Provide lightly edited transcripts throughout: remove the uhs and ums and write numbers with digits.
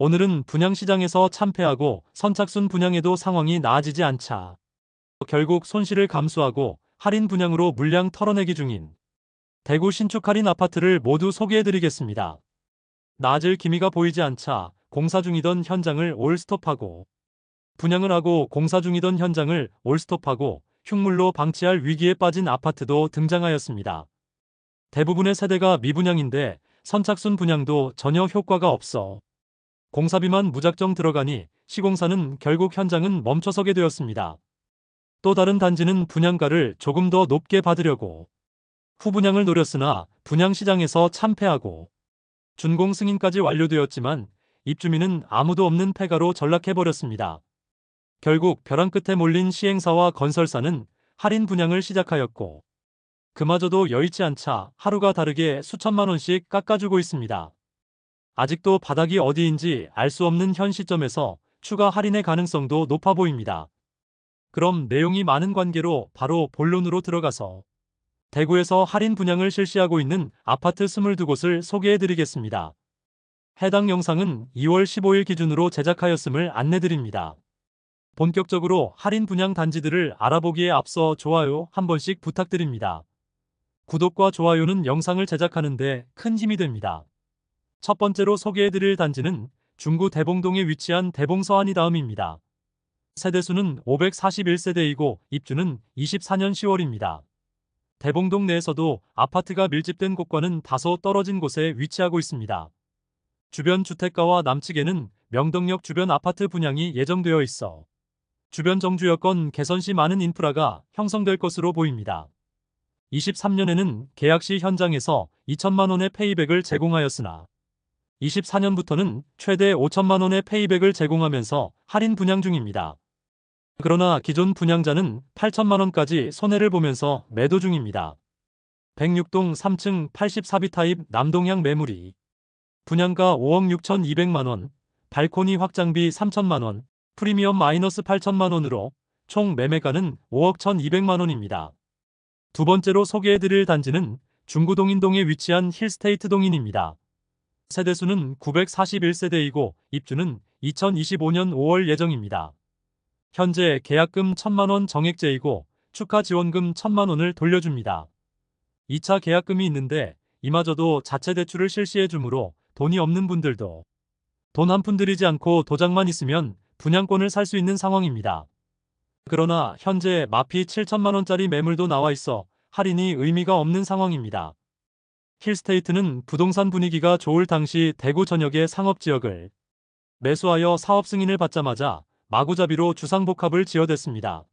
오늘은 분양시장에서 참패하고 선착순 분양에도 상황이 나아지지 않자 결국 손실을 감수하고 할인 분양으로 물량 털어내기 중인 대구 신축 할인 아파트를 모두 소개해드리겠습니다. 나아질 기미가 보이지 않자 공사 중이던 현장을 올스톱하고 분양을 하고 공사 중이던 현장을 올스톱하고 흉물로 방치할 위기에 빠진 아파트도 등장하였습니다. 대부분의 세대가 미분양인데 선착순 분양도 전혀 효과가 없어 공사비만 무작정 들어가니 시공사는 결국 현장은 멈춰서게 되었습니다. 또 다른 단지는 분양가를 조금 더 높게 받으려고 후분양을 노렸으나 분양시장에서 참패하고 준공 승인까지 완료되었지만 입주민은 아무도 없는 폐가로 전락해버렸습니다. 결국 벼랑 끝에 몰린 시행사와 건설사는 할인 분양을 시작하였고 그마저도 여의치 않자 하루가 다르게 수천만 원씩 깎아주고 있습니다. 아직도 바닥이 어디인지 알 수 없는 현 시점에서 추가 할인의 가능성도 높아 보입니다. 그럼 내용이 많은 관계로 바로 본론으로 들어가서 대구에서 할인 분양을 실시하고 있는 아파트 22곳을 소개해드리겠습니다. 해당 영상은 2월 15일 기준으로 제작하였음을 안내드립니다. 본격적으로 할인 분양 단지들을 알아보기에 앞서 좋아요 한 번씩 부탁드립니다. 구독과 좋아요는 영상을 제작하는 데 큰 힘이 됩니다. 첫 번째로 소개해드릴 단지는 중구 대봉동에 위치한 대봉서안이 다음입니다. 세대수는 541세대이고 입주는 24년 10월입니다. 대봉동 내에서도 아파트가 밀집된 곳과는 다소 떨어진 곳에 위치하고 있습니다. 주변 주택가와 남측에는 명덕역 주변 아파트 분양이 예정되어 있어 주변 정주 여건 개선 시 많은 인프라가 형성될 것으로 보입니다. 23년에는 계약 시 현장에서 2천만 원의 페이백을 제공하였으나 24년부터는 최대 5천만 원의 페이백을 제공하면서 할인 분양 중입니다. 그러나 기존 분양자는 8천만 원까지 손해를 보면서 매도 중입니다. 106동 3층 84비 타입 남동향 매물이 분양가 5억 6,200만 원, 발코니 확장비 3천만 원, 프리미엄 마이너스 8천만 원으로 총 매매가는 5억 1,200만 원입니다. 두 번째로 소개해드릴 단지는 중구 동인동에 위치한 힐스테이트 동인입니다. 세대수는 941세대이고 입주는 2025년 5월 예정입니다. 현재 계약금 1천만 원 정액제이고 축하 지원금 1천만 원을 돌려줍니다. 2차 계약금이 있는데 이마저도 자체 대출을 실시해 주므로 돈이 없는 분들도 돈 한 푼 들이지 않고 도장만 있으면 분양권을 살 수 있는 상황입니다. 그러나 현재 마피 7천만 원짜리 매물도 나와 있어 할인이 의미가 없는 상황입니다. 힐스테이트는 부동산 분위기가 좋을 당시 대구 전역의 상업지역을 매수하여 사업 승인을 받자마자 마구잡이로 주상복합을 지어댔습니다.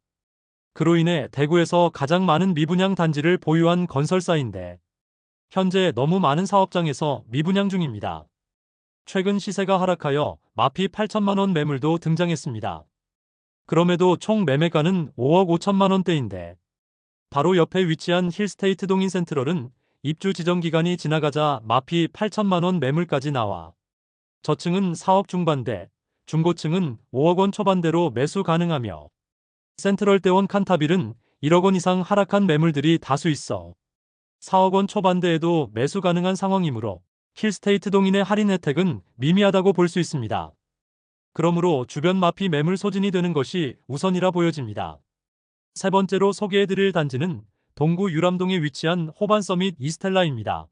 그로 인해 대구에서 가장 많은 미분양 단지를 보유한 건설사인데 현재 너무 많은 사업장에서 미분양 중입니다. 최근 시세가 하락하여 마피 8천만 원 매물도 등장했습니다. 그럼에도 총 매매가는 5억 5천만 원대인데 바로 옆에 위치한 힐스테이트 동인 센트럴은 입주 지정 기간이 지나가자 마피 8천만 원 매물까지 나와 저층은 4억 중반대, 중고층은 5억 원 초반대로 매수 가능하며 센트럴대원 칸타빌은 1억 원 이상 하락한 매물들이 다수 있어 4억 원 초반대에도 매수 가능한 상황이므로 힐스테이트 동인의 할인 혜택은 미미하다고 볼 수 있습니다. 그러므로 주변 마피 매물 소진이 되는 것이 우선이라 보여집니다. 세 번째로 소개해드릴 단지는 동구 유람동에 위치한 호반서밋 이스텔라입니다.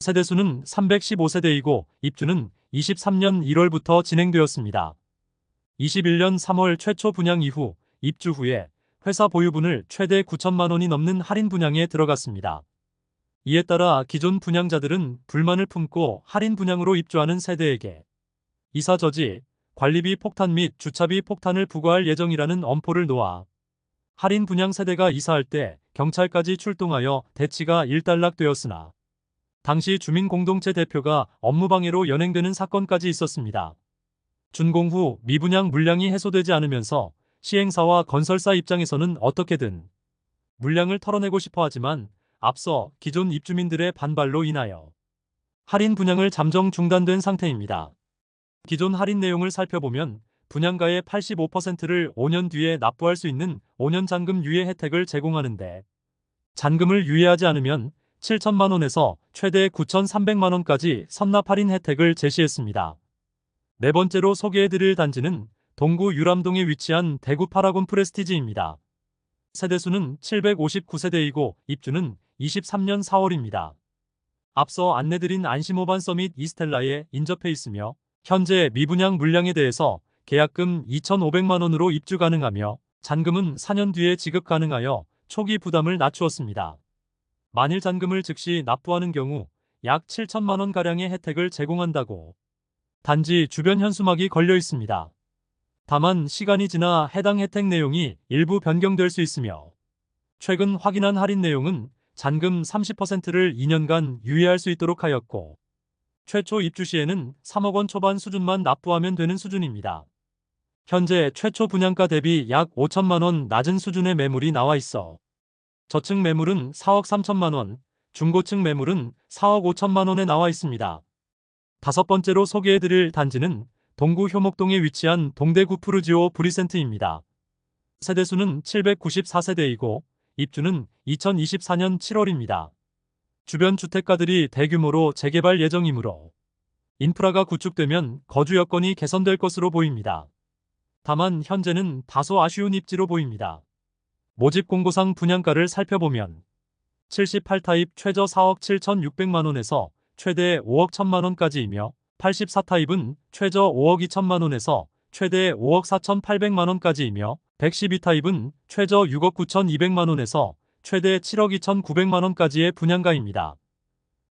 세대수는 315세대이고 입주는 23년 1월부터 진행되었습니다. 21년 3월 최초 분양 이후 입주 후에 회사 보유분을 최대 9천만 원이 넘는 할인 분양에 들어갔습니다. 이에 따라 기존 분양자들은 불만을 품고 할인 분양으로 입주하는 세대에게 이사저지, 관리비 폭탄 및 주차비 폭탄을 부과할 예정이라는 엄포를 놓아 할인 분양 세대가 이사할 때 경찰까지 출동하여 대치가 일단락되었으나 당시 주민공동체 대표가 업무방해로 연행되는 사건까지 있었습니다. 준공 후 미분양 물량이 해소되지 않으면서 시행사와 건설사 입장에서는 어떻게든 물량을 털어내고 싶어 하지만 앞서 기존 입주민들의 반발로 인하여 할인 분양을 잠정 중단된 상태입니다. 기존 할인 내용을 살펴보면 분양가의 85%를 5년 뒤에 납부할 수 있는 5년 잔금 유예 혜택을 제공하는데 잔금을 유예하지 않으면 7천만 원에서 최대 9,300만 원까지 선납 할인 혜택을 제시했습니다. 네 번째로 소개해드릴 단지는 동구 유람동에 위치한 대구 파라곤 프레스티지입니다. 세대수는 759세대이고 입주는 23년 4월입니다. 앞서 안내드린 안심오반 서밋 이스텔라에 인접해 있으며 현재 미분양 물량에 대해서 계약금 2,500만 원으로 입주 가능하며 잔금은 4년 뒤에 지급 가능하여 초기 부담을 낮추었습니다. 만일 잔금을 즉시 납부하는 경우 약 7천만 원가량의 혜택을 제공한다고 단지 주변 현수막이 걸려 있습니다. 다만 시간이 지나 해당 혜택 내용이 일부 변경될 수 있으며 최근 확인한 할인 내용은 잔금 30%를 2년간 유예할 수 있도록 하였고 최초 입주 시에는 3억 원 초반 수준만 납부하면 되는 수준입니다. 현재 최초 분양가 대비 약 5천만 원 낮은 수준의 매물이 나와 있어 저층 매물은 4억 3천만 원, 중고층 매물은 4억 5천만 원에 나와 있습니다. 다섯 번째로 소개해드릴 단지는 동구 효목동에 위치한 동대구 푸르지오 브리센트입니다. 세대수는 794세대이고 입주는 2024년 7월입니다. 주변 주택가들이 대규모로 재개발 예정이므로 인프라가 구축되면 거주 여건이 개선될 것으로 보입니다. 다만 현재는 다소 아쉬운 입지로 보입니다. 모집 공고상 분양가를 살펴보면 78타입 최저 4억 7,600만 원에서 최대 5억 1천만 원까지이며 84타입은 최저 5억 2천만 원에서 최대 5억 4,800만 원까지이며 112타입은 최저 6억 9,200만 원에서 최대 7억 2,900만 원까지의 분양가입니다.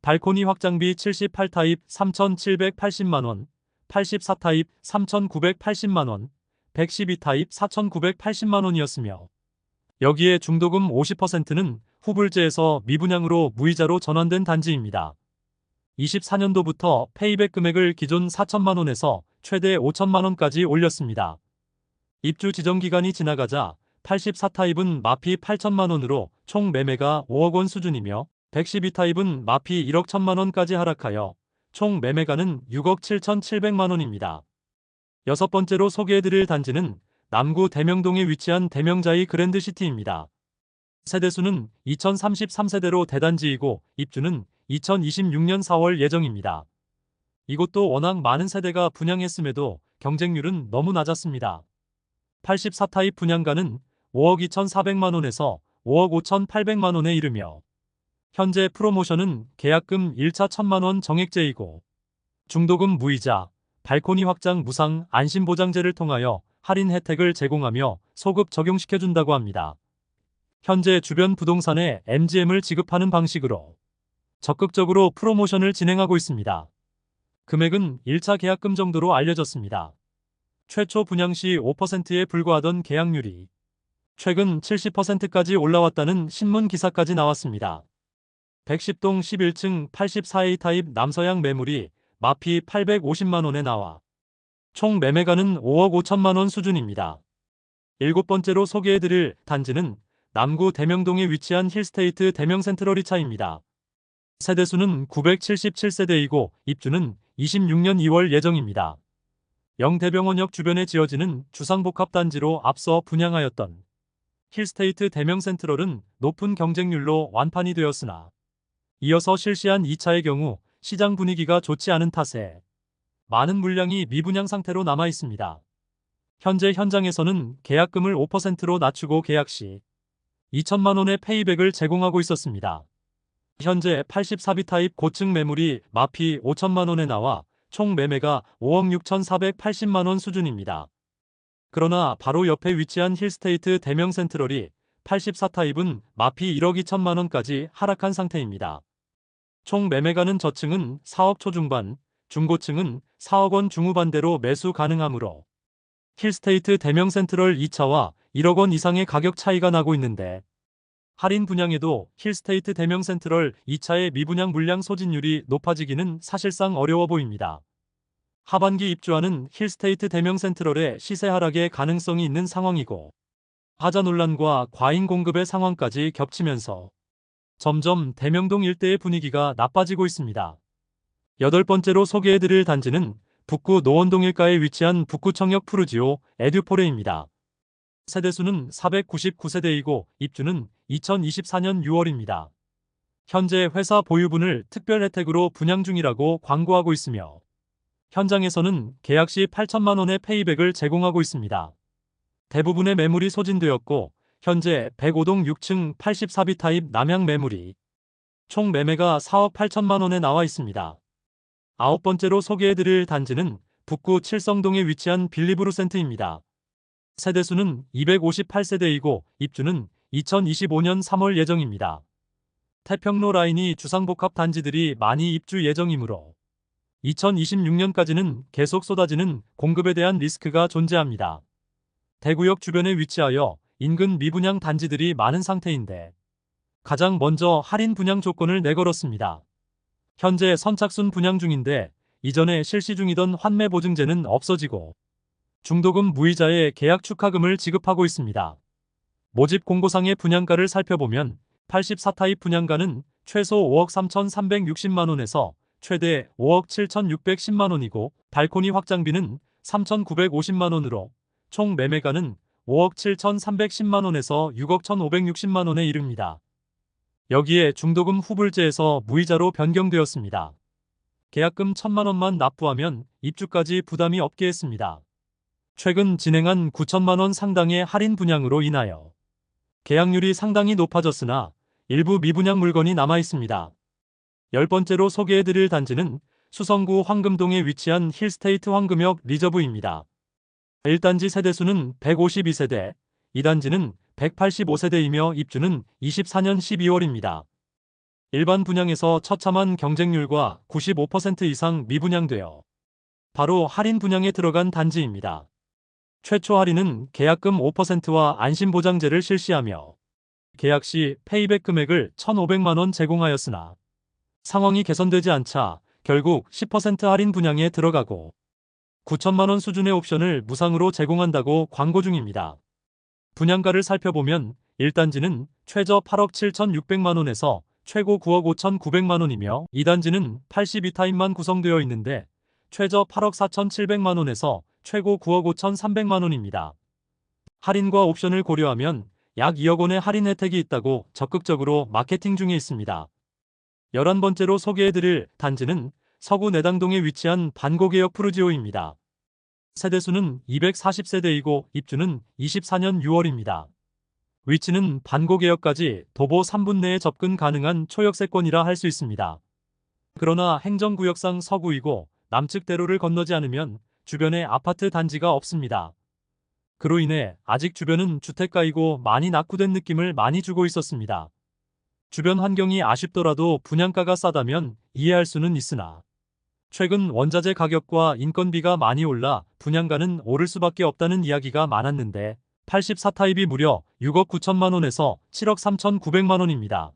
발코니 확장비 78타입 3,780만 원, 84타입 3,980만 원, 112타입 4,980만 원이었으며 여기에 중도금 50%는 후불제에서 미분양으로 무이자로 전환된 단지입니다. 24년도부터 페이백 금액을 기존 4천만 원에서 최대 5천만 원까지 올렸습니다. 입주 지정 기간이 지나가자 84타입은 마피 8천만 원으로 총 매매가 5억 원 수준이며 112타입은 마피 1억 1천만 원까지 하락하여 총 매매가는 6억 7,700만 원입니다. 여섯 번째로 소개해드릴 단지는 남구 대명동에 위치한 대명자이 그랜드시티입니다. 세대수는 2033세대로 대단지이고 입주는 2026년 4월 예정입니다. 이곳도 워낙 많은 세대가 분양했음에도 경쟁률은 너무 낮았습니다. 84타입 분양가는 5억 2,400만 원에서 5억 5,800만 원에 이르며 현재 프로모션은 계약금 1차 1,000만 원 정액제이고 중도금 무이자, 발코니 확장 무상 안심보장제를 통하여 할인 혜택을 제공하며 소급 적용시켜준다고 합니다. 현재 주변 부동산에 MGM을 지급하는 방식으로 적극적으로 프로모션을 진행하고 있습니다. 금액은 1차 계약금 정도로 알려졌습니다. 최초 분양 시 5%에 불과하던 계약률이 최근 70%까지 올라왔다는 신문 기사까지 나왔습니다. 110동 11층 84A 타입 남서양 매물이 마피 850만 원에 나와 총 매매가는 5억 5천만 원 수준입니다. 일곱 번째로 소개해드릴 단지는 남구 대명동에 위치한 힐스테이트 대명센트럴이차입니다. 세대수는 977세대이고 입주는 26년 2월 예정입니다. 영대병원역 주변에 지어지는 주상복합단지로 앞서 분양하였던 힐스테이트 대명센트럴은 높은 경쟁률로 완판이 되었으나 이어서 실시한 2차의 경우 시장 분위기가 좋지 않은 탓에 많은 물량이 미분양 상태로 남아 있습니다. 현재 현장에서는 계약금을 5%로 낮추고 계약 시 2천만 원의 페이백을 제공하고 있었습니다. 현재 84B 타입 고층 매물이 마피 5천만 원에 나와 총 매매가 5억 6,480만 원 수준입니다. 그러나 바로 옆에 위치한 힐스테이트 대명센트럴이 84타입은 마피 1억 2천만 원까지 하락한 상태입니다. 총 매매가는 저층은 4억 초중반, 중고층은 4억 원 중후반대로 매수 가능하므로 힐스테이트 대명센트럴 2차와 1억 원 이상의 가격 차이가 나고 있는데 할인 분양에도 힐스테이트 대명센트럴 2차의 미분양 물량 소진율이 높아지기는 사실상 어려워 보입니다. 하반기 입주하는 힐스테이트 대명센트럴의 시세 하락의 가능성이 있는 상황이고 하자 논란과 과잉 공급의 상황까지 겹치면서 점점 대명동 일대의 분위기가 나빠지고 있습니다. 여덟 번째로 소개해드릴 단지는 북구 노원동 일가에 위치한 북구청역 푸르지오 에듀포레입니다. 세대수는 499세대이고 입주는 2024년 6월입니다. 현재 회사 보유분을 특별 혜택으로 분양 중이라고 광고하고 있으며 현장에서는 계약 시 8천만 원의 페이백을 제공하고 있습니다. 대부분의 매물이 소진되었고 현재 105동 6층 84B 타입 남향 매물이 총 매매가 4억 8천만 원에 나와 있습니다. 아홉 번째로 소개해드릴 단지는 북구 칠성동에 위치한 빌리브루센트입니다. 세대수는 258세대이고 입주는 2025년 3월 예정입니다. 태평로 라인이 주상복합 단지들이 많이 입주 예정이므로 2026년까지는 계속 쏟아지는 공급에 대한 리스크가 존재합니다. 대구역 주변에 위치하여 인근 미분양 단지들이 많은 상태인데 가장 먼저 할인 분양 조건을 내걸었습니다. 현재 선착순 분양 중인데 이전에 실시 중이던 환매 보증제는 없어지고 중도금 무이자의 계약 축하금을 지급하고 있습니다. 모집 공고상의 분양가를 살펴보면 84타입 분양가는 최소 5억 3,360만 원에서 최대 5억 7,610만 원이고 발코니 확장비는 3,950만 원으로 총 매매가는 5억 7,310만 원에서 6억 1,560만 원에 이릅니다. 여기에 중도금 후불제에서 무이자로 변경되었습니다. 계약금 1,000만 원만 납부하면 입주까지 부담이 없게 했습니다. 최근 진행한 9천만 원 상당의 할인 분양으로 인하여 계약률이 상당히 높아졌으나 일부 미분양 물건이 남아 있습니다. 열 번째로 소개해드릴 단지는 수성구 황금동에 위치한 힐스테이트 황금역 리저브입니다. 1단지 세대수는 152세대, 2단지는 185세대이며 입주는 24년 12월입니다. 일반 분양에서 처참한 경쟁률과 95% 이상 미분양되어 바로 할인 분양에 들어간 단지입니다. 최초 할인은 계약금 5%와 안심보장제를 실시하며 계약 시 페이백 금액을 1,500만 원 제공하였으나 상황이 개선되지 않자 결국 10% 할인 분양에 들어가고 9천만 원 수준의 옵션을 무상으로 제공한다고 광고 중입니다. 분양가를 살펴보면 1단지는 최저 8억 7,600만 원에서 최고 9억 5,900만 원이며 2단지는 82타입만 구성되어 있는데 최저 8억 4,700만 원에서 최고 9억 5,300만 원입니다. 할인과 옵션을 고려하면 약 2억 원의 할인 혜택이 있다고 적극적으로 마케팅 중에 있습니다. 11번째로 소개해드릴 단지는 서구 내당동에 위치한 반고개역 푸르지오입니다. 세대수는 240세대이고 입주는 24년 6월입니다. 위치는 반고개역까지 도보 3분 내에 접근 가능한 초역세권이라 할 수 있습니다. 그러나 행정구역상 서구이고 남측 대로를 건너지 않으면 주변에 아파트 단지가 없습니다. 그로 인해 아직 주변은 주택가이고 많이 낙후된 느낌을 많이 주고 있었습니다. 주변 환경이 아쉽더라도 분양가가 싸다면 이해할 수는 있으나 최근 원자재 가격과 인건비가 많이 올라 분양가는 오를 수밖에 없다는 이야기가 많았는데 84타입이 무려 6억 9천만 원에서 7억 3,900만 원입니다.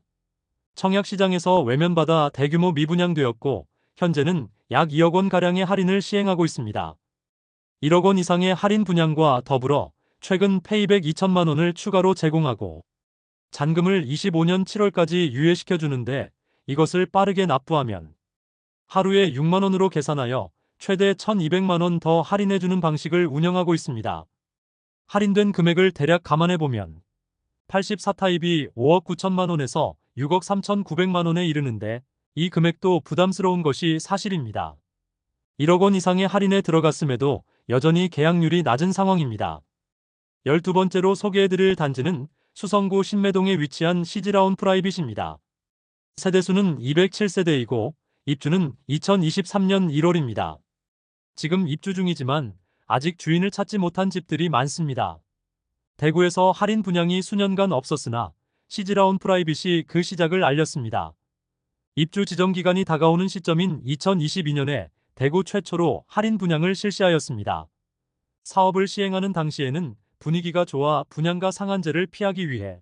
청약시장에서 외면받아 대규모 미분양되었고 현재는 약 2억 원가량의 할인을 시행하고 있습니다. 1억 원 이상의 할인 분양과 더불어 최근 페이백 2천만 원을 추가로 제공하고 잔금을 25년 7월까지 유예시켜주는데 이것을 빠르게 납부하면 하루에 6만 원으로 계산하여 최대 1,200만 원 더 할인해주는 방식을 운영하고 있습니다. 할인된 금액을 대략 감안해보면 84타입이 5억 9천만 원에서 6억 3,900만 원에 이르는데 이 금액도 부담스러운 것이 사실입니다. 1억 원 이상의 할인에 들어갔음에도 여전히 계약률이 낮은 상황입니다. 12번째로 소개해드릴 단지는 수성구 신매동에 위치한 시즈라운 프라이빗입니다. 세대수는 207세대이고 입주는 2023년 1월입니다. 지금 입주 중이지만 아직 주인을 찾지 못한 집들이 많습니다. 대구에서 할인 분양이 수년간 없었으나 시즈라운 프라이빗이 그 시작을 알렸습니다. 입주 지정 기간이 다가오는 시점인 2022년에 대구 최초로 할인 분양을 실시하였습니다. 사업을 시행하는 당시에는 분위기가 좋아 분양가 상한제를 피하기 위해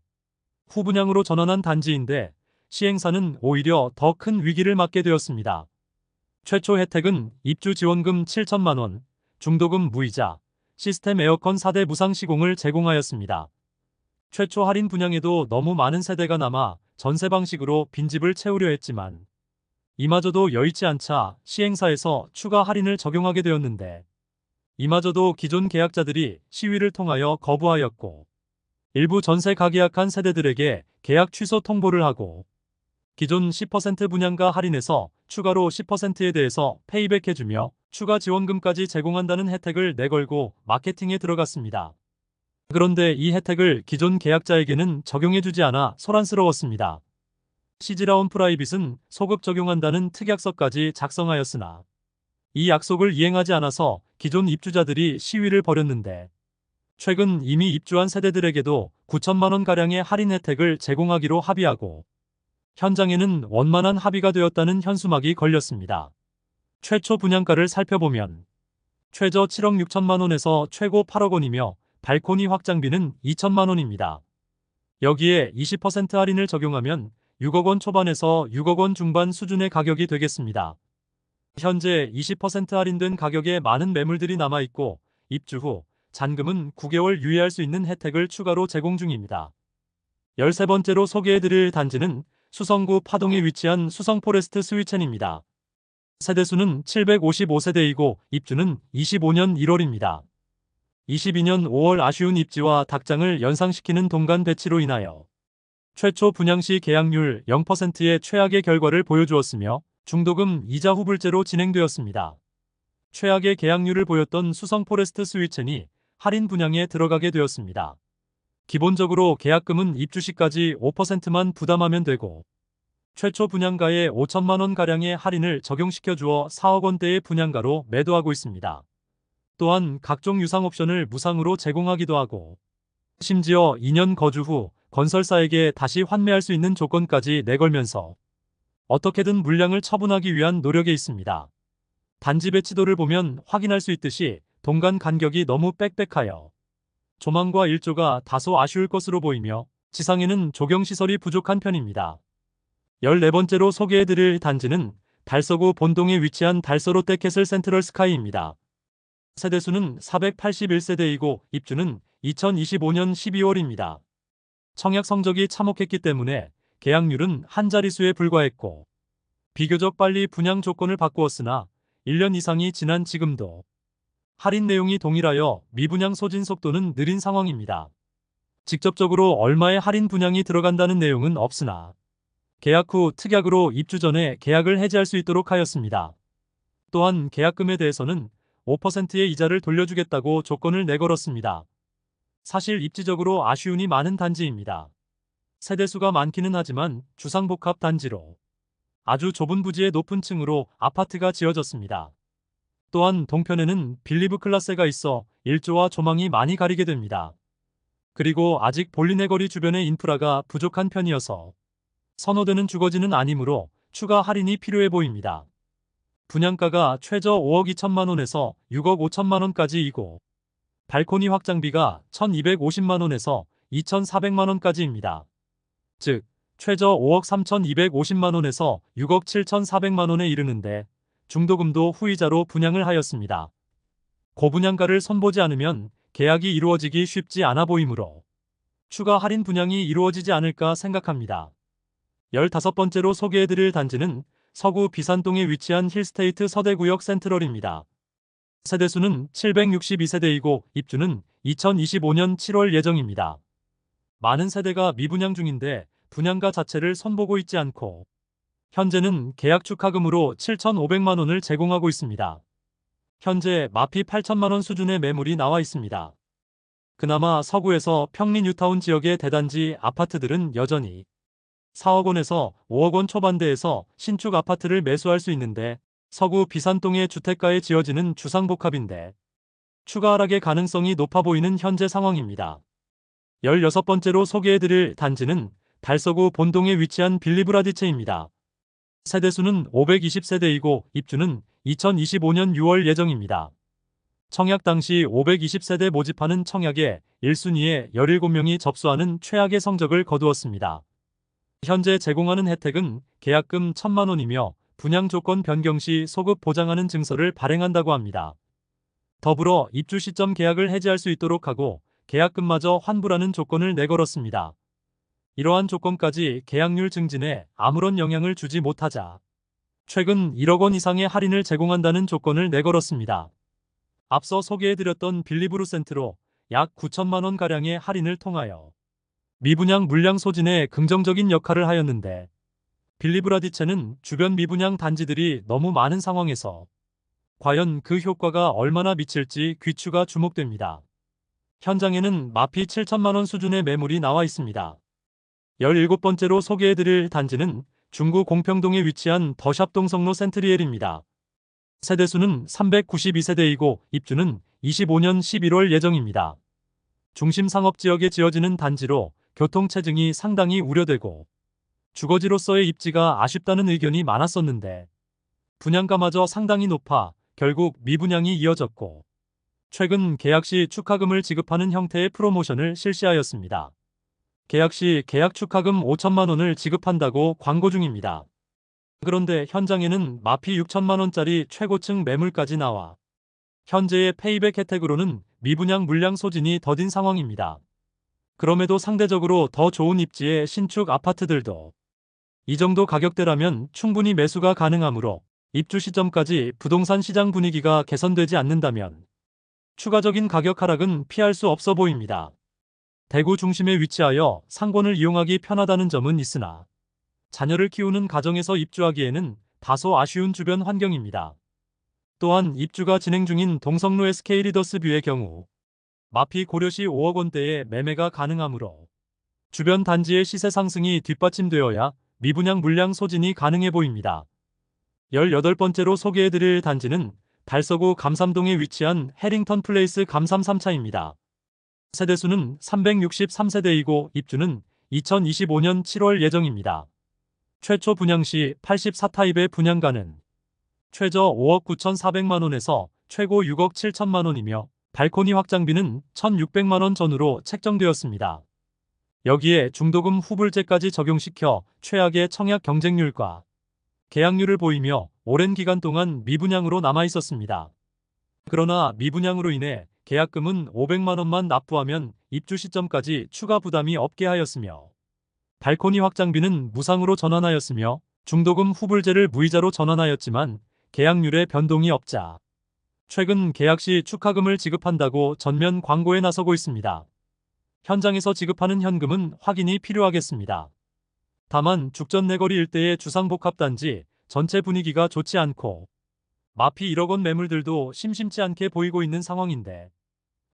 후분양으로 전환한 단지인데 시행사는 오히려 더 큰 위기를 맞게 되었습니다. 최초 혜택은 입주 지원금 7천만 원, 중도금 무이자, 시스템 에어컨 4대 무상 시공을 제공하였습니다. 최초 할인 분양에도 너무 많은 세대가 남아 전세 방식으로 빈집을 채우려 했지만 이마저도 여의치 않자 시행사에서 추가 할인을 적용하게 되었는데 이마저도 기존 계약자들이 시위를 통하여 거부하였고 일부 전세 가계약한 세대들에게 계약 취소 통보를 하고 기존 10% 분양가 할인에서 추가로 10%에 대해서 페이백해주며 추가 지원금까지 제공한다는 혜택을 내걸고 마케팅에 들어갔습니다. 그런데 이 혜택을 기존 계약자에게는 적용해주지 않아 소란스러웠습니다. 시즈라온 프라이빗은 소급 적용한다는 특약서까지 작성하였으나 이 약속을 이행하지 않아서 기존 입주자들이 시위를 벌였는데, 최근 이미 입주한 세대들에게도 9천만 원가량의 할인 혜택을 제공하기로 합의하고 현장에는 원만한 합의가 되었다는 현수막이 걸렸습니다. 최초 분양가를 살펴보면 최저 7억 6천만 원에서 최고 8억 원이며 발코니 확장비는 2천만 원입니다. 여기에 20% 할인을 적용하면 6억 원 초반에서 6억 원 중반 수준의 가격이 되겠습니다. 현재 20% 할인된 가격에 많은 매물들이 남아있고 입주 후 잔금은 9개월 유예할 수 있는 혜택을 추가로 제공 중입니다. 13번째로 소개해드릴 단지는 수성구 파동에 위치한 수성포레스트 스위첸입니다. 세대수는 755세대이고 입주는 25년 1월입니다. 22년 5월 아쉬운 입지와 닭장을 연상시키는 동간 배치로 인하여 최초 분양시 계약률 0%의 최악의 결과를 보여주었으며 중도금 이자 후불제로 진행되었습니다. 최악의 계약률을 보였던 수성포레스트 스위첸이 할인 분양에 들어가게 되었습니다. 기본적으로 계약금은 입주 시까지 5%만 부담하면 되고 최초 분양가에 5천만 원가량의 할인을 적용시켜 주어 4억 원대의 분양가로 매도하고 있습니다. 또한 각종 유상 옵션을 무상으로 제공하기도 하고 심지어 2년 거주 후 건설사에게 다시 환매할 수 있는 조건까지 내걸면서 어떻게든 물량을 처분하기 위한 노력에 있습니다. 단지 배치도를 보면 확인할 수 있듯이 동간 간격이 너무 빽빽하여 조망과 일조가 다소 아쉬울 것으로 보이며 지상에는 조경시설이 부족한 편입니다. 14번째로 소개해드릴 단지는 달서구 본동에 위치한 달서 롯데캐슬 센트럴 스카이입니다. 세대수는 481세대이고 입주는 2025년 12월입니다. 청약 성적이 참혹했기 때문에 계약률은 한 자릿수에 불과했고 비교적 빨리 분양 조건을 바꾸었으나 1년 이상이 지난 지금도 할인 내용이 동일하여 미분양 소진 속도는 느린 상황입니다. 직접적으로 얼마의 할인 분양이 들어간다는 내용은 없으나 계약 후 특약으로 입주 전에 계약을 해지할 수 있도록 하였습니다. 또한 계약금에 대해서는 5%의 이자를 돌려주겠다고 조건을 내걸었습니다. 사실 입지적으로 아쉬움이 많은 단지입니다. 세대수가 많기는 하지만 주상복합 단지로 아주 좁은 부지의 높은 층으로 아파트가 지어졌습니다. 또한 동편에는 빌리브 클라스가 있어 일조와 조망이 많이 가리게 됩니다. 그리고 아직 볼리네 거리 주변의 인프라가 부족한 편이어서 선호되는 주거지는 아니므로 추가 할인이 필요해 보입니다. 분양가가 최저 5억 2천만 원에서 6억 5천만 원까지이고 발코니 확장비가 1,250만 원에서 2,400만 원까지입니다. 즉 최저 5억 3,250만 원에서 6억 7,400만 원에 이르는데 중도금도 후이자로 분양을 하였습니다. 고분양가를 선보지 않으면 계약이 이루어지기 쉽지 않아 보이므로 추가 할인 분양이 이루어지지 않을까 생각합니다. 15번째로 소개해드릴 단지는 서구 비산동에 위치한 힐스테이트 서대구역 센트럴입니다. 세대수는 762세대이고 입주는 2025년 7월 예정입니다. 많은 세대가 미분양 중인데 분양가 자체를 손보고 있지 않고 현재는 계약 축하금으로 7,500만 원을 제공하고 있습니다. 현재 마피 8천만 원 수준의 매물이 나와 있습니다. 그나마 서구에서 평리 뉴타운 지역의 대단지 아파트들은 여전히 4억 원에서 5억 원 초반대에서 신축 아파트를 매수할 수 있는데 서구 비산동의 주택가에 지어지는 주상복합인데 추가 하락의 가능성이 높아 보이는 현재 상황입니다. 16번째로 소개해드릴 단지는 달서구 본동에 위치한 빌리브라디체입니다. 세대수는 520세대이고 입주는 2025년 6월 예정입니다. 청약 당시 520세대 모집하는 청약에 1순위에 17명이 접수하는 최악의 성적을 거두었습니다. 현재 제공하는 혜택은 계약금 1,000만 원이며 분양 조건 변경 시 소급 보장하는 증서를 발행한다고 합니다. 더불어 입주 시점 계약을 해지할 수 있도록 하고 계약금마저 환불하는 조건을 내걸었습니다. 이러한 조건까지 계약률 증진에 아무런 영향을 주지 못하자 최근 1억 원 이상의 할인을 제공한다는 조건을 내걸었습니다. 앞서 소개해드렸던 빌리브루 센트로 약 9천만 원가량의 할인을 통하여 미분양 물량 소진에 긍정적인 역할을 하였는데 빌리브라디체는 주변 미분양 단지들이 너무 많은 상황에서 과연 그 효과가 얼마나 미칠지 귀추가 주목됩니다. 현장에는 마피 7천만 원 수준의 매물이 나와 있습니다. 17번째로 소개해드릴 단지는 중구 공평동에 위치한 더샵 동성로 센트리엘입니다. 세대수는 392세대이고 입주는 25년 11월 예정입니다. 중심 상업지역에 지어지는 단지로 교통체증이 상당히 우려되고 주거지로서의 입지가 아쉽다는 의견이 많았었는데 분양가마저 상당히 높아 결국 미분양이 이어졌고 최근 계약 시 축하금을 지급하는 형태의 프로모션을 실시하였습니다. 계약 시 계약 축하금 5천만 원을 지급한다고 광고 중입니다. 그런데 현장에는 마피 6천만 원짜리 최고층 매물까지 나와 현재의 페이백 혜택으로는 미분양 물량 소진이 더딘 상황입니다. 그럼에도 상대적으로 더 좋은 입지의 신축 아파트들도 이 정도 가격대라면 충분히 매수가 가능하므로 입주 시점까지 부동산 시장 분위기가 개선되지 않는다면 추가적인 가격 하락은 피할 수 없어 보입니다. 대구 중심에 위치하여 상권을 이용하기 편하다는 점은 있으나 자녀를 키우는 가정에서 입주하기에는 다소 아쉬운 주변 환경입니다. 또한 입주가 진행 중인 동성로 SK 리더스뷰의 경우 마피 고려시 5억 원대의 매매가 가능하므로 주변 단지의 시세 상승이 뒷받침되어야 미분양 물량 소진이 가능해 보입니다. 18번째로 소개해드릴 단지는 달서구 감삼동에 위치한 해링턴 플레이스 감삼 3차입니다. 세대수는 363세대이고 입주는 2025년 7월 예정입니다. 최초 분양 시 84타입의 분양가는 최저 5억 9,400만 원에서 최고 6억 7천만 원이며 발코니 확장비는 1,600만 원 전후로 책정되었습니다. 여기에 중도금 후불제까지 적용시켜 최악의 청약 경쟁률과 계약률을 보이며 오랜 기간 동안 미분양으로 남아있었습니다. 그러나 미분양으로 인해 계약금은 500만 원만 납부하면 입주 시점까지 추가 부담이 없게 하였으며 발코니 확장비는 무상으로 전환하였으며 중도금 후불제를 무이자로 전환하였지만 계약률에 변동이 없자 최근 계약 시 축하금을 지급한다고 전면 광고에 나서고 있습니다. 현장에서 지급하는 현금은 확인이 필요하겠습니다. 다만 죽전 내거리 일대의 주상복합단지 전체 분위기가 좋지 않고 마피 1억 원 매물들도 심심치 않게 보이고 있는 상황인데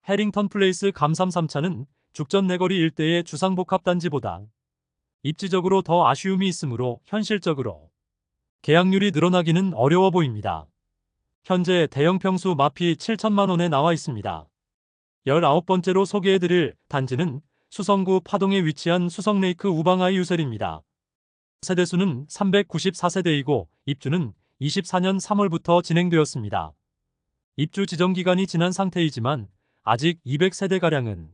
해링턴 플레이스 감삼 3차는 죽전 내거리 일대의 주상복합단지보다 입지적으로 더 아쉬움이 있으므로 현실적으로 계약률이 늘어나기는 어려워 보입니다. 현재 대형 평수 마피 7천만 원에 나와 있습니다. 19번째로 소개해드릴 단지는 수성구 파동에 위치한 수성레이크 우방아이 유셀입니다. 세대수는 394세대이고 입주는 24년 3월부터 진행되었습니다. 입주 지정 기간이 지난 상태이지만 아직 200세대가량은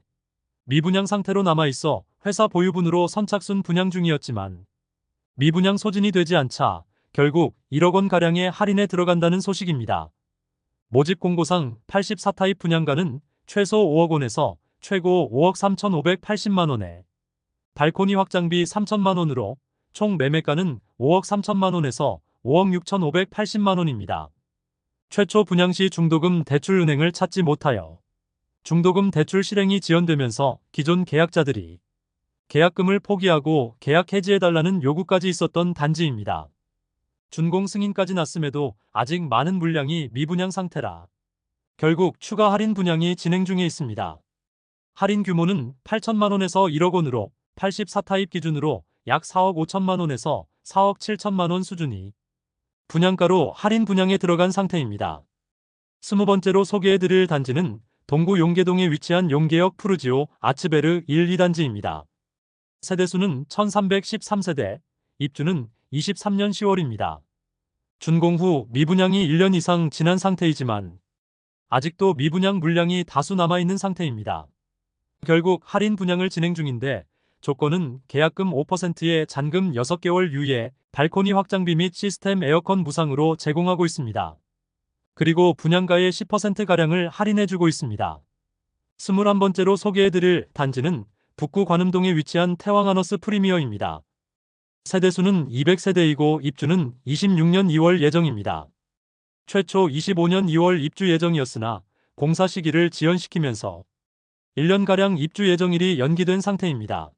미분양 상태로 남아있어 회사 보유분으로 선착순 분양 중이었지만 미분양 소진이 되지 않자 결국 1억 원가량의 할인에 들어간다는 소식입니다. 모집 공고상 84타입 분양가는 최소 5억 원에서 최고 5억 3,580만 원에 발코니 확장비 3천만 원으로 총 매매가는 5억 3천만 원에서 5억 6,580만 원입니다. 최초 분양 시 중도금 대출 은행을 찾지 못하여 중도금 대출 실행이 지연되면서 기존 계약자들이 계약금을 포기하고 계약 해지해달라는 요구까지 있었던 단지입니다. 준공 승인까지 났음에도 아직 많은 물량이 미분양 상태라 결국 추가 할인 분양이 진행 중에 있습니다. 할인 규모는 8천만 원에서 1억 원으로 84타입 기준으로 약 4억 5천만 원에서 4억 7천만 원 수준이 분양가로 할인 분양에 들어간 상태입니다. 20번째로 소개해드릴 단지는 동구 용계동에 위치한 용계역 푸르지오 아츠베르 1, 2단지입니다. 세대수는 1313세대, 입주는 23년 10월입니다. 준공 후 미분양이 1년 이상 지난 상태이지만 아직도 미분양 물량이 다수 남아있는 상태입니다. 결국 할인 분양을 진행 중인데 조건은 계약금 5%의 잔금 6개월 유예, 발코니 확장비 및 시스템 에어컨 무상으로 제공하고 있습니다. 그리고 분양가의 10%가량을 할인해주고 있습니다. 21번째로 소개해드릴 단지는 북구 관음동에 위치한 태왕하너스 프리미어입니다. 세대수는 200세대이고 입주는 26년 2월 예정입니다. 최초 25년 2월 입주 예정이었으나 공사 시기를 지연시키면서 1년가량 입주 예정일이 연기된 상태입니다.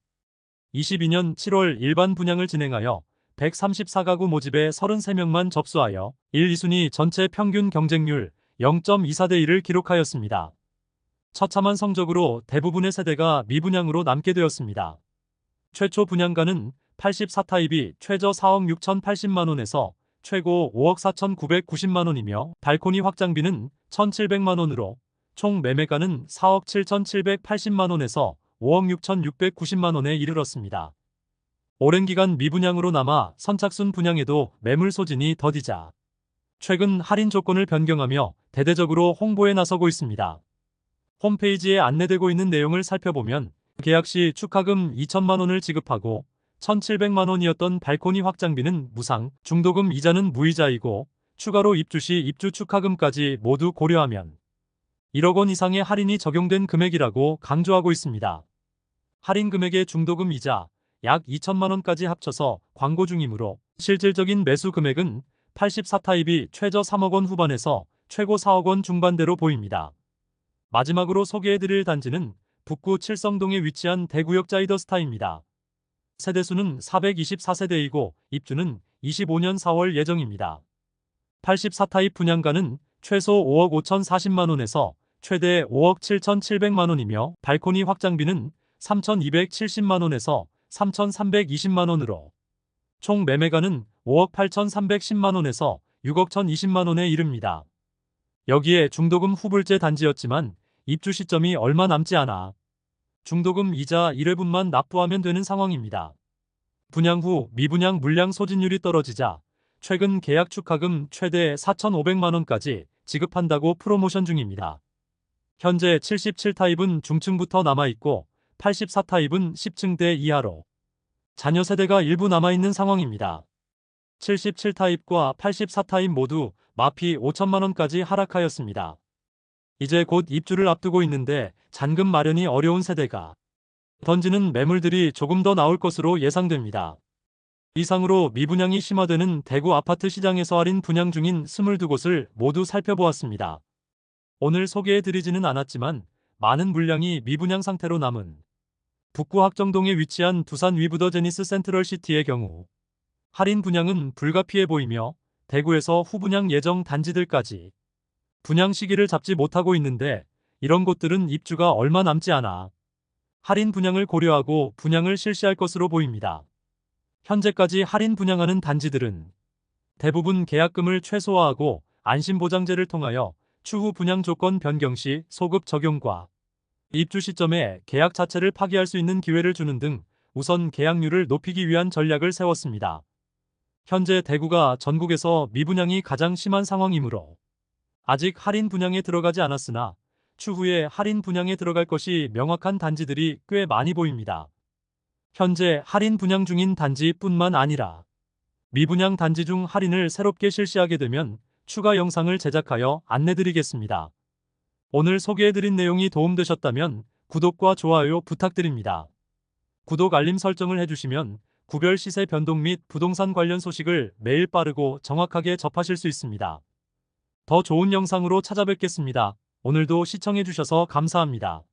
22년 7월 일반 분양을 진행하여 134가구 모집에 33명만 접수하여 1, 2순위 전체 평균 경쟁률 0.24대 1을 기록하였습니다. 처참한 성적으로 대부분의 세대가 미분양으로 남게 되었습니다. 최초 분양가는 84타입이 최저 4억 6,080만원에서 최고 5억 4,990만원이며 발코니 확장비는 1,700만원으로 총 매매가는 4억 7,780만원에서 5억 6,690만원에 이르렀습니다. 오랜 기간 미분양으로 남아 선착순 분양에도 매물 소진이 더디자 최근 할인 조건을 변경하며 대대적으로 홍보에 나서고 있습니다. 홈페이지에 안내되고 있는 내용을 살펴보면 계약 시 축하금 2천만원을 지급하고 1,700만원이었던 발코니 확장비는 무상, 중도금 이자는 무이자이고 추가로 입주 시 입주 축하금까지 모두 고려하면 1억 원 이상의 할인이 적용된 금액이라고 강조하고 있습니다. 할인 금액의 중도금 이자 약 2천만원까지 합쳐서 광고 중이므로 실질적인 매수 금액은 84타입이 최저 3억 원 후반에서 최고 4억 원 중반대로 보입니다. 마지막으로 소개해드릴 단지는 북구 칠성동에 위치한 대구역 자이더스타입니다. 세대수는 424세대이고 입주는 25년 4월 예정입니다. 84타입 분양가는 최소 5억 5,040만원에서 최대 5억 7,700만원이며 발코니 확장비는 3,270만원에서 3,320만원으로 총 매매가는 5억 8,310만원에서 6억 1,020만원에 이릅니다. 여기에 중도금 후불제 단지였지만 입주 시점이 얼마 남지 않아 중도금 이자 1회분만 납부하면 되는 상황입니다. 분양 후 미분양 물량 소진율이 떨어지자 최근 계약 축하금 최대 4,500만원까지 지급한다고 프로모션 중입니다. 현재 77타입은 중층부터 남아있고 84타입은 10층대 이하로 자녀 세대가 일부 남아있는 상황입니다. 77타입과 84타입 모두 마피 5천만원까지 하락하였습니다. 이제 곧 입주를 앞두고 있는데 잔금 마련이 어려운 세대가 던지는 매물들이 조금 더 나올 것으로 예상됩니다. 이상으로 미분양이 심화되는 대구 아파트 시장에서 할인 분양 중인 22곳을 모두 살펴보았습니다. 오늘 소개해드리지는 않았지만 많은 물량이 미분양 상태로 남은 북구 학정동에 위치한 두산 위브더 제니스 센트럴시티의 경우 할인 분양은 불가피해 보이며 대구에서 후분양 예정 단지들까지 분양 시기를 잡지 못하고 있는데 이런 곳들은 입주가 얼마 남지 않아 할인 분양을 고려하고 분양을 실시할 것으로 보입니다. 현재까지 할인 분양하는 단지들은 대부분 계약금을 최소화하고 안심보장제를 통하여 추후 분양 조건 변경 시 소급 적용과 입주 시점에 계약 자체를 파기할 수 있는 기회를 주는 등 우선 계약률을 높이기 위한 전략을 세웠습니다. 현재 대구가 전국에서 미분양이 가장 심한 상황이므로 아직 할인 분양에 들어가지 않았으나 추후에 할인 분양에 들어갈 것이 명확한 단지들이 꽤 많이 보입니다. 현재 할인 분양 중인 단지뿐만 아니라 미분양 단지 중 할인을 새롭게 실시하게 되면 추가 영상을 제작하여 안내드리겠습니다. 오늘 소개해드린 내용이 도움되셨다면 구독과 좋아요 부탁드립니다. 구독 알림 설정을 해주시면 구별 시세 변동 및 부동산 관련 소식을 매일 빠르고 정확하게 접하실 수 있습니다. 더 좋은 영상으로 찾아뵙겠습니다. 오늘도 시청해주셔서 감사합니다.